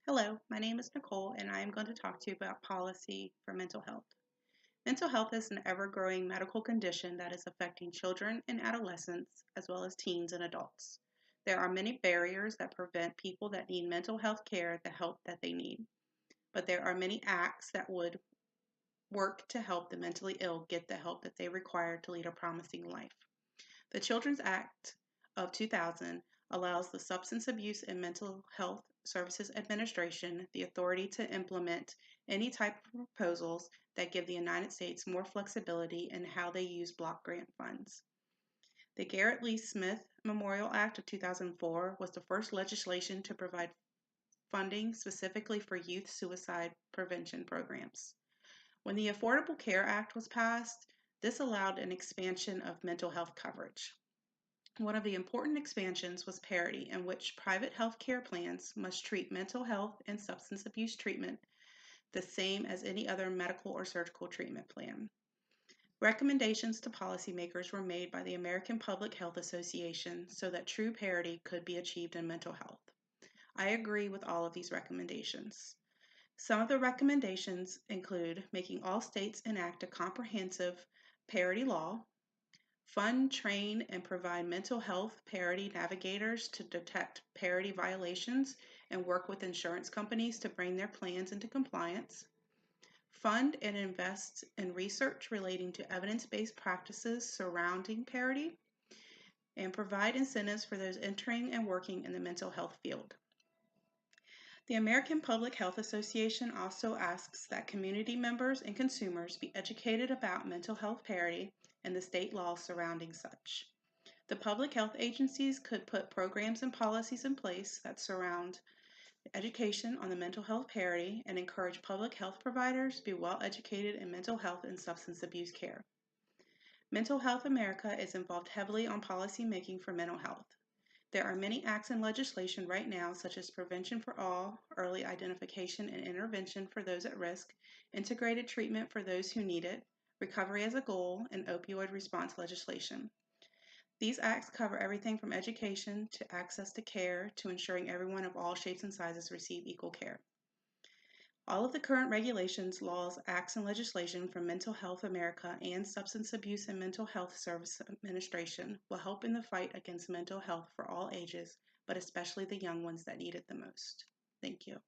Hello, my name is Nicole, and I am going to talk to you about policy for mental health. Mental health is an ever growing medical condition that is affecting children and adolescents, as well as teens and adults. There are many barriers that prevent people that need mental health care the help that they need, but there are many acts that would work to help the mentally ill get the help that they require to lead a promising life. The Children's Act of 2000 allows the Substance Abuse and Mental Health Services Administration the authority to implement any type of proposals that give the United States more flexibility in how they use block grant funds. The Garrett Lee Smith Memorial Act of 2004 was the first legislation to provide funding specifically for youth suicide prevention programs. When the Affordable Care Act was passed, this allowed an expansion of mental health coverage. One of the important expansions was parity, in which private health care plans must treat mental health and substance abuse treatment the same as any other medical or surgical treatment plan. Recommendations to policymakers were made by the American Public Health Association so that true parity could be achieved in mental health. I agree with all of these recommendations. Some of the recommendations include making all states enact a comprehensive parity law, fund, train, and provide mental health parity navigators to detect parity violations and work with insurance companies to bring their plans into compliance. Fund and invest in research relating to evidence-based practices surrounding parity. And provide incentives for those entering and working in the mental health field. The American Public Health Association also asks that community members and consumers be educated about mental health parity and the state laws surrounding such. The public health agencies could put programs and policies in place that surround education on the mental health parity and encourage public health providers to be well educated in mental health and substance abuse care. Mental Health America is involved heavily on policy making for mental health. There are many acts and legislation right now, such as Prevention for All, early identification and intervention for those at risk, integrated treatment for those who need it, recovery as a goal, and opioid response legislation. These acts cover everything from education to access to care to ensuring everyone of all shapes and sizes receive equal care. All of the current regulations, laws, acts, and legislation from Mental Health America and Substance Abuse and Mental Health Service Administration will help in the fight against mental health for all ages, but especially the young ones that need it the most. Thank you.